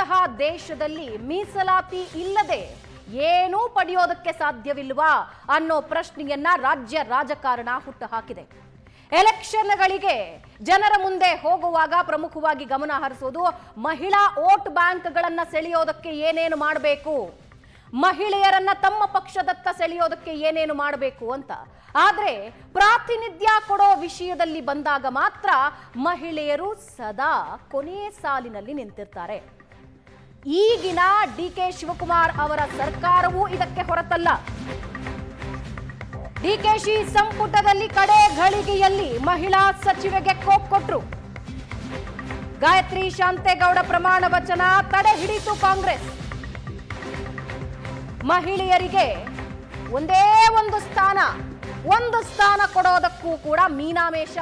ಇಂತಹ ದೇಶದಲ್ಲಿ ಮೀಸಲಾತಿ ಇಲ್ಲದೆ ಏನೂ ಪಡೆಯೋದಕ್ಕೆ ಸಾಧ್ಯವಿಲ್ವಾ ಅನ್ನೋ ಪ್ರಶ್ನೆಯನ್ನ ರಾಜ್ಯ ರಾಜಕಾರಣ ಹುಟ್ಟುಹಾಕಿದೆ. ಎಲೆಕ್ಷನ್ಗಳಿಗೆ ಜನರ ಮುಂದೆ ಹೋಗುವಾಗ ಪ್ರಮುಖವಾಗಿ ಗಮನ ಹರಿಸೋದು ಮಹಿಳಾ ವೋಟ್ ಬ್ಯಾಂಕ್ಗಳನ್ನ ಸೆಳೆಯೋದಕ್ಕೆ ಏನೇನು ಮಾಡಬೇಕು, ಮಹಿಳೆಯರನ್ನ ತಮ್ಮ ಪಕ್ಷದತ್ತ ಸೆಳೆಯೋದಕ್ಕೆ ಏನೇನು ಮಾಡಬೇಕು ಅಂತ. ಆದ್ರೆ ಪ್ರಾತಿನಿಧ್ಯ ಕೊಡೋ ವಿಷಯದಲ್ಲಿ ಬಂದಾಗ ಮಾತ್ರ ಮಹಿಳೆಯರು ಸದಾ ಕೊನೆ ಸಾಲಿನಲ್ಲಿ ನಿಂತಿರ್ತಾರೆ. ಈಗಿನ ಡಿ.ಕೆ. ಶಿವಕುಮಾರ್ ಅವರ ಸರ್ಕಾರವೂ ಇದಕ್ಕೆ ಹೊರತಲ್ಲ. ಡಿಕೆಶಿ ಸಂಪುಟದಲ್ಲಿ ಕಡೆ ಘಳಿಗೆಯಲ್ಲಿ ಮಹಿಳಾ ಸಚಿವೆಗೆ ಕೋಪ್ ಕೊಟ್ರು. ಗಾಯತ್ರಿ ಶಾಂತೇಗೌಡ ಪ್ರಮಾಣ ವಚನ ತಡೆ ಹಿಡಿತು ಕಾಂಗ್ರೆಸ್. ಮಹಿಳೆಯರಿಗೆ ಒಂದೇ ಒಂದು ಸ್ಥಾನ ಕೊಡೋದಕ್ಕೂ ಕೂಡ ಮೀನಾಮೇಷ.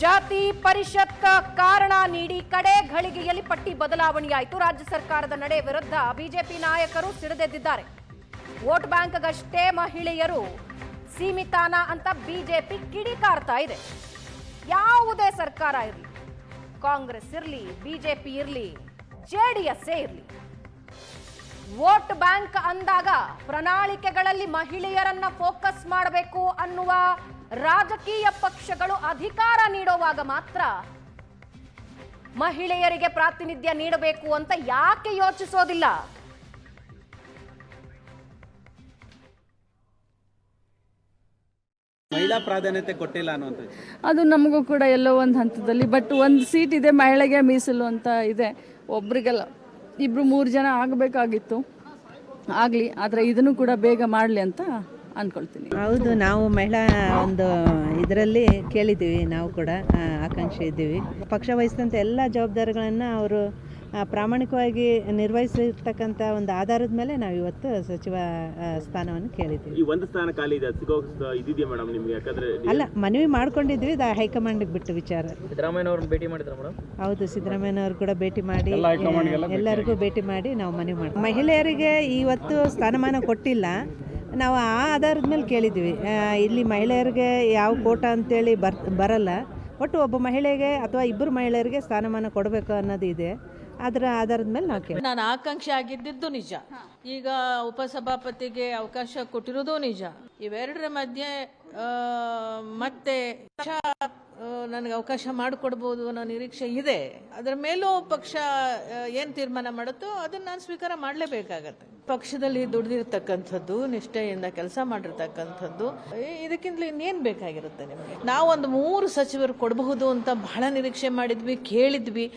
ಜಾತಿ ಪರಿಷತ್ ಕಾರಣ ನೀಡಿ ಕಡೆ ಘಳಿಗೆಯಲ್ಲಿ ಪಟ್ಟಿ ಬದಲಾವಣೆಯಾಯಿತು. ರಾಜ್ಯ ಸರ್ಕಾರದ ನಡೆ ವಿರುದ್ಧ ಬಿಜೆಪಿ ನಾಯಕರು ಸಿಡಿದೆದ್ದಿದ್ದಾರೆ. ವೋಟ್ ಬ್ಯಾಂಕ್ಗಷ್ಟೇ ಮಹಿಳೆಯರು ಸೀಮಿತಾನ ಅಂತ ಬಿಜೆಪಿ ಕಿಡಿಕಾರ್ತಾ ಇದೆ. ಯಾವುದೇ ಸರ್ಕಾರ ಇರಲಿ, ಕಾಂಗ್ರೆಸ್ ಇರಲಿ, ಬಿಜೆಪಿ ಇರಲಿ, ಜೆಡಿಎಸ್ ಇರಲಿ, ವೋಟ್ ಬ್ಯಾಂಕ್ ಅಂದಾಗ ಪ್ರಣಾಳಿಕೆಗಳಲ್ಲಿ ಮಹಿಳೆಯರನ್ನ ಫೋಕಸ್ ಮಾಡಬೇಕು ಅನ್ನುವ ರಾಜಕೀಯ ಪಕ್ಷಗಳು ಅಧಿಕಾರ ನೀಡುವಾಗ ಮಾತ್ರ ಮಹಿಳೆಯರಿಗೆ ಪ್ರಾತಿನಿಧ್ಯ ನೀಡಬೇಕು ಅಂತ ಯಾಕೆ ಯೋಚಿಸೋದಿಲ್ಲ? ಮಹಿಳಾ ಪ್ರಾಧಾನ್ಯತೆ ಕೊಟ್ಟಿಲ್ಲ ಅನ್ನುವಂಥದ್ದು ಅದು ನಮಗೂ ಕೂಡ ಎಲ್ಲೋ ಒಂದು ಹಂತದಲ್ಲಿ, ಬಟ್ ಒಂದು ಸೀಟ್ ಇದೆ ಮಹಿಳೆಗೆ ಮೀಸಲು ಅಂತ ಇದೆ. ಒಬ್ರಿಗೆಲ್ಲ 2-3 ಜನ ಆಗಬೇಕಾಗಿತ್ತು, ಆಗಲಿ. ಆದರೆ ಇದನ್ನು ಕೂಡ ಬೇಗ ಮಾಡಲಿ ಅಂತ ಅಂದ್ಕೊಳ್ತೀನಿ. ಹೌದು, ನಾವು ಮಹಿಳಾ ಒಂದು ಇದರಲ್ಲಿ ಕೇಳಿದ್ದೀವಿ, ನಾವು ಕೂಡ ಆಕಾಂಕ್ಷೆ ಇದ್ದೀವಿ. ಪಕ್ಷ ವಹಿಸಿದಂಥ ಎಲ್ಲ ಜವಾಬ್ದಾರಿಗಳನ್ನು ಅವರು ಪ್ರಾಮಾಣಿಕವಾಗಿ ನಿರ್ವಹಿಸಿರ್ತಕ್ಕಂಥ ಒಂದು ಆಧಾರದ ಮೇಲೆ ನಾವು ಇವತ್ತು ಸಚಿವ ಸ್ಥಾನವನ್ನು ಕೇಳಿದ್ದೀವಿ. ಈ ಒಂದು ಸ್ಥಾನ ಖಾಲಿ ಇದೆ, ಇದೆಯಾ ಮೇಡಮ್ ನಿಮಗೆ? ಯಾಕಂದ್ರೆ ಅಲ್ಲ, ಮನವಿ ಮಾಡ್ಕೊಂಡಿದ್ವಿ, ಹೈಕಮಾಂಡ್ಗೆ ಬಿಟ್ಟು ವಿಚಾರ. ಸಿದ್ದರಾಮಯ್ಯನವ್ರನ್ನ ಭೇಟಿ ಮಾಡಿದ್ರ ಮೇಡಮ್? ಹೌದು, ಸಿದ್ದರಾಮಯ್ಯನವ್ರು ಕೂಡ ಭೇಟಿ ಮಾಡಿ ಎಲ್ಲರಿಗೂ ಭೇಟಿ ಮಾಡಿ ನಾವು ಮನವಿ ಮಾಡಿ, ಮಹಿಳೆಯರಿಗೆ ಇವತ್ತು ಸ್ಥಾನಮಾನ ಕೊಟ್ಟಿಲ್ಲ, ನಾವು ಆ ಆಧಾರದ ಮೇಲೆ ಕೇಳಿದ್ವಿ. ಇಲ್ಲಿ ಮಹಿಳೆಯರಿಗೆ ಯಾವ ಕೋಟ ಅಂತೇಳಿ ಬರಲ್ಲ, ಒಟ್ಟು ಒಬ್ಬ ಮಹಿಳೆಗೆ ಅಥವಾ 2 ಮಹಿಳೆಯರಿಗೆ ಸ್ಥಾನಮಾನ ಕೊಡಬೇಕು ಅನ್ನೋದು ಇದೆ. ಅದರ ಆಧಾರದ ಮೇಲೆ ನಾವು ಕೇಳಿ, ನಾನು ಆಕಾಂಕ್ಷೆ ಆಗಿದ್ದು ನಿಜ, ಈಗ ಉಪಸಭಾಪತಿಗೆ ಅವಕಾಶ ಕೊಟ್ಟಿರೋದು ನಿಜ. ಇವೆರಡರ ಮಧ್ಯೆ ಮತ್ತೆ ನನಗೆ ಅವಕಾಶ ಮಾಡಿಕೊಡ್ಬೋದು ಅನ್ನೋ ನಿರೀಕ್ಷೆ ಇದೆ. ಅದರ ಮೇಲೂ ಪಕ್ಷ ಏನು ತೀರ್ಮಾನ ಮಾಡುತ್ತೋ ಅದನ್ನು ನಾನು ಸ್ವೀಕಾರ ಮಾಡಲೇಬೇಕಾಗತ್ತೆ. ಪಕ್ಷದಲ್ಲಿ ದುಡಿದಿರ್ತಕ್ಕಂಥದ್ದು, ನಿಷ್ಠೆಯಿಂದ ಕೆಲಸ ಮಾಡಿರ್ತಕ್ಕಂಥದ್ದು, ಇದಕ್ಕಿಂತಲೂ ಇನ್ನೇನು ಬೇಕಾಗಿರುತ್ತೆ ನಿಮಗೆ? ನಾವೊಂದು 3 ಸಚಿವರು ಕೊಡಬಹುದು ಅಂತ ಬಹಳ ನಿರೀಕ್ಷೆ ಮಾಡಿದ್ವಿ, ಕೇಳಿದ್ವಿ.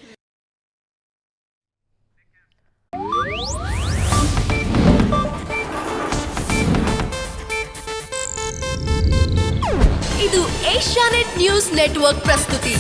ಇದು ಏಷ್ಯಾನೆಟ್ ನ್ಯೂಸ್ ನೆಟ್ವರ್ಕ್ ಪ್ರಸ್ತುತಿ.